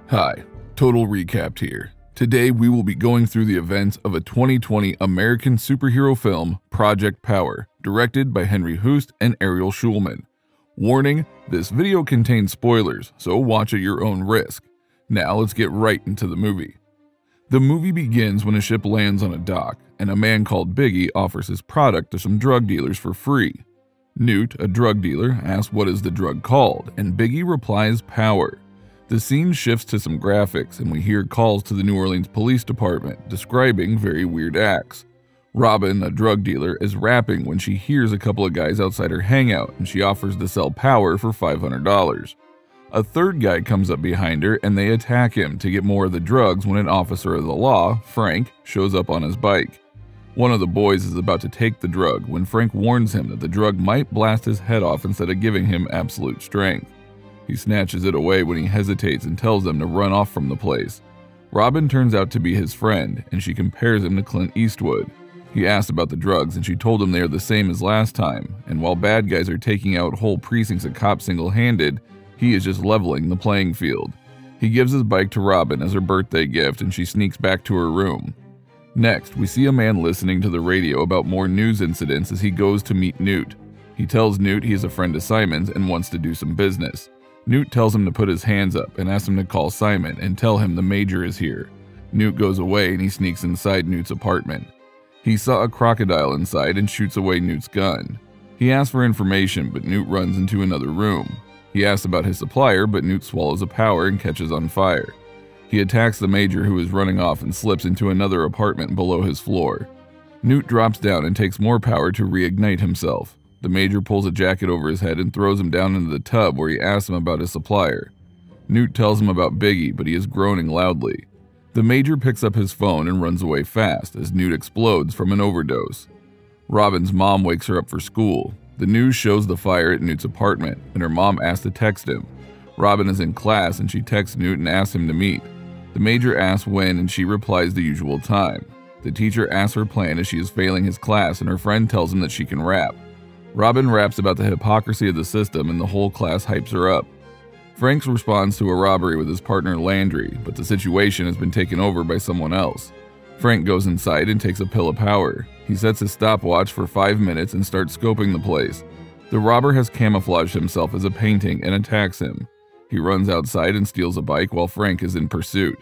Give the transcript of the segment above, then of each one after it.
Hi, Total Recapped here. Today we will be going through the events of a 2020 American superhero film, Project Power, directed by Henry Hoost and Ariel Schulman. Warning, this video contains spoilers, so watch at your own risk. Now let's get right into the movie. The movie begins when a ship lands on a dock, and a man called Biggie offers his product to some drug dealers for free. Newt, a drug dealer, asks what is the drug called, and Biggie replies power. The scene shifts to some graphics, and we hear calls to the New Orleans Police Department describing very weird acts. Robin, a drug dealer, is rapping when she hears a couple of guys outside her hangout, and she offers to sell power for $500. A third guy comes up behind her, and they attack him to get more of the drugs when an officer of the law, Frank, shows up on his bike. One of the boys is about to take the drug when Frank warns him that the drug might blast his head off instead of giving him absolute strength. He snatches it away when he hesitates and tells them to run off from the place. Robin turns out to be his friend, and she compares him to Clint Eastwood. He asked about the drugs, and she told him they are the same as last time, and while bad guys are taking out whole precincts of cops single-handed, he is just leveling the playing field. He gives his bike to Robin as her birthday gift, and she sneaks back to her room. Next, we see a man listening to the radio about more news incidents as he goes to meet Newt. He tells Newt he is a friend of Simon's and wants to do some business. Newt tells him to put his hands up and asks him to call Simon and tell him the Major is here. Newt goes away and he sneaks inside Newt's apartment. He saw a crocodile inside and shoots away Newt's gun. He asks for information, but Newt runs into another room. He asks about his supplier, but Newt swallows a power and catches on fire. He attacks the Major, who is running off, and slips into another apartment below his floor. Newt drops down and takes more power to reignite himself. The Major pulls a jacket over his head and throws him down into the tub where he asks him about his supplier. Newt tells him about Biggie, but he is groaning loudly. The Major picks up his phone and runs away fast as Newt explodes from an overdose. Robin's mom wakes her up for school. The news shows the fire at Newt's apartment, and her mom asks to text him. Robin is in class and she texts Newt and asks him to meet. The Major asks when and she replies the usual time. The teacher asks her plan as she is failing his class, and her friend tells him that she can rap. Robin raps about the hypocrisy of the system and the whole class hypes her up. Frank responds to a robbery with his partner Landry, but the situation has been taken over by someone else. Frank goes inside and takes a pill of power. He sets his stopwatch for 5 minutes and starts scoping the place. The robber has camouflaged himself as a painting and attacks him. He runs outside and steals a bike while Frank is in pursuit.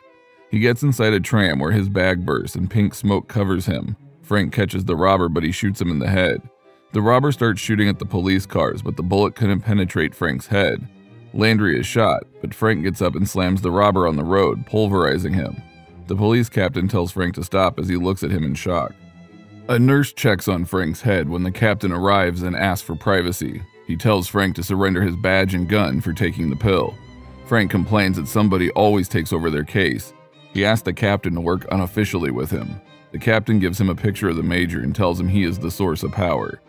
He gets inside a tram where his bag bursts and pink smoke covers him. Frank catches the robber, but he shoots him in the head. The robber starts shooting at the police cars, but the bullet couldn't penetrate Frank's head. Landry is shot, but Frank gets up and slams the robber on the road, pulverizing him. The police captain tells Frank to stop as he looks at him in shock. A nurse checks on Frank's head when the captain arrives and asks for privacy. He tells Frank to surrender his badge and gun for taking the pill. Frank complains that somebody always takes over their case. He asks the captain to work unofficially with him. The captain gives him a picture of the Major and tells him he is the source of power.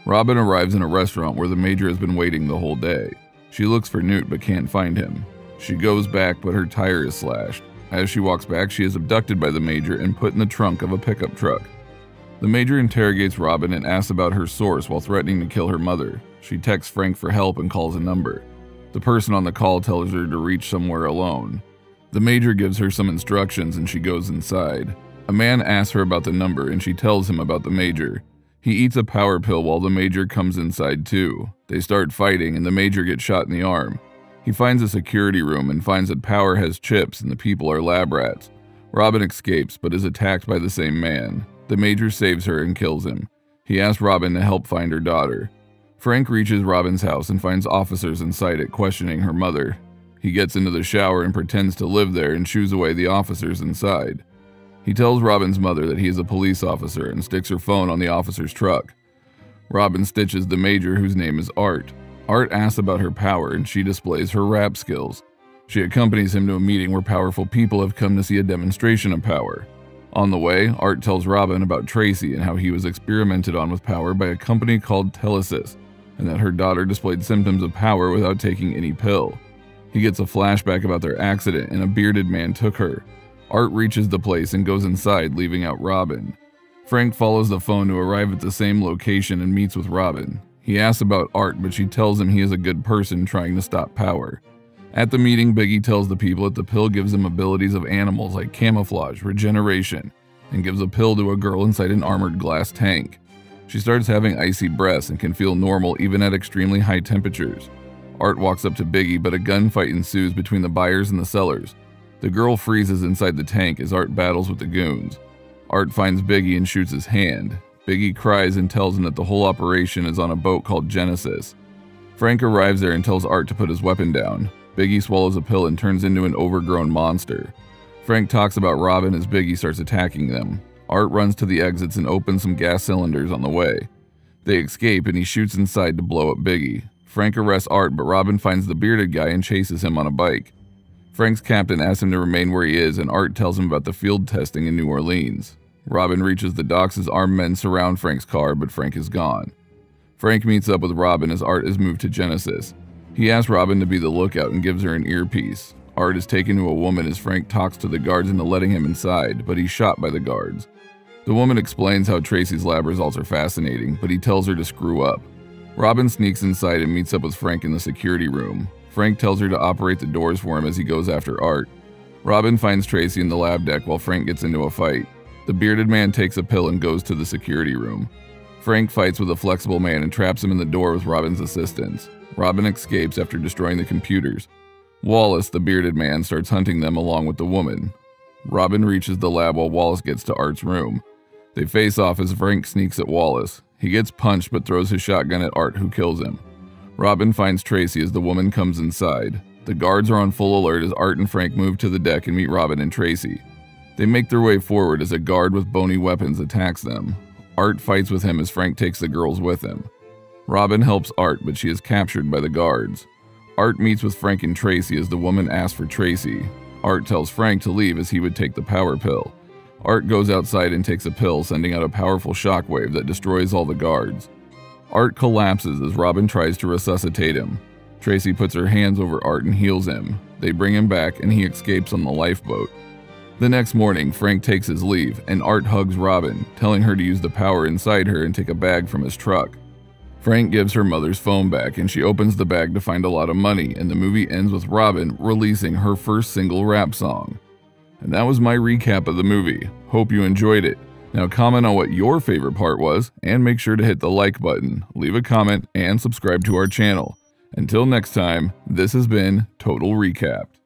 Robin arrives in a restaurant where the Major has been waiting the whole day. She looks for Newt but can't find him. She goes back, but her tire is slashed. As she walks back, she is abducted by the Major and put in the trunk of a pickup truck. The Major interrogates Robin and asks about her source while threatening to kill her mother. She texts Frank for help and calls a number. The person on the call tells her to reach somewhere alone. The Major gives her some instructions and she goes inside. A man asks her about the number and she tells him about the Major. He eats a power pill while the Major comes inside too. They start fighting and the Major gets shot in the arm. He finds a security room and finds that power has chips and the people are lab rats. Robin escapes but is attacked by the same man. The Major saves her and kills him. He asks Robin to help find her daughter. Frank reaches Robin's house and finds officers inside it questioning her mother. He gets into the shower and pretends to live there and shoos away the officers inside. He tells Robin's mother that he is a police officer and sticks her phone on the officer's truck. Robin stitches the Major, whose name is Art. Art asks about her power and she displays her rap skills. She accompanies him to a meeting where powerful people have come to see a demonstration of power. On the way, Art tells Robin about Tracy and how he was experimented on with power by a company called Telesis, and that her daughter displayed symptoms of power without taking any pill. He gets a flashback about their accident and a bearded man took her. Art reaches the place and goes inside, leaving out Robin. Frank follows the phone to arrive at the same location and meets with Robin. He asks about Art, but she tells him he is a good person trying to stop power. At the meeting, Biggie tells the people that the pill gives them abilities of animals like camouflage, regeneration, and gives a pill to a girl inside an armored glass tank. She starts having icy breaths and can feel normal even at extremely high temperatures. Art walks up to Biggie, but a gunfight ensues between the buyers and the sellers. The girl freezes inside the tank as Art battles with the goons. Art finds Biggie and shoots his hand. Biggie cries and tells him that the whole operation is on a boat called Genesis. Frank arrives there and tells Art to put his weapon down. Biggie swallows a pill and turns into an overgrown monster. Frank talks about Robin as Biggie starts attacking them. Art runs to the exits and opens some gas cylinders on the way. They escape and he shoots inside to blow up Biggie. Frank arrests Art, but Robin finds the bearded guy and chases him on a bike. Frank's captain asks him to remain where he is, and Art tells him about the field testing in New Orleans. Robin reaches the docks as armed men surround Frank's car, but Frank is gone. Frank meets up with Robin as Art is moved to Genesis. He asks Robin to be the lookout and gives her an earpiece. Art is taken to a woman as Frank talks to the guards into letting him inside, but he's shot by the guards. The woman explains how Tracy's lab results are fascinating, but he tells her to screw up. Robin sneaks inside and meets up with Frank in the security room. Frank tells her to operate the doors for him as he goes after Art. Robin finds Tracy in the lab deck while Frank gets into a fight. The bearded man takes a pill and goes to the security room. Frank fights with a flexible man and traps him in the door with Robin's assistance. Robin escapes after destroying the computers. Wallace, the bearded man, starts hunting them along with the woman. Robin reaches the lab while Wallace gets to Art's room. They face off as Frank sneaks at Wallace. He gets punched but throws his shotgun at Art, who kills him. Robin finds Tracy as the woman comes inside. The guards are on full alert as Art and Frank move to the deck and meet Robin and Tracy. They make their way forward as a guard with bony weapons attacks them. Art fights with him as Frank takes the girls with him. Robin helps Art, but she is captured by the guards. Art meets with Frank and Tracy as the woman asks for Tracy. Art tells Frank to leave as he would take the power pill. Art goes outside and takes a pill, sending out a powerful shockwave that destroys all the guards. Art collapses as Robin tries to resuscitate him. Tracy puts her hands over Art and heals him. They bring him back and he escapes on the lifeboat. The next morning, Frank takes his leave and Art hugs Robin, telling her to use the power inside her and take a bag from his truck. Frank gives her mother's phone back and she opens the bag to find a lot of money, and the movie ends with Robin releasing her first single rap song. And that was my recap of the movie. Hope you enjoyed it. Now comment on what your favorite part was, and make sure to hit the like button, leave a comment, and subscribe to our channel. Until next time, this has been Total Recapped.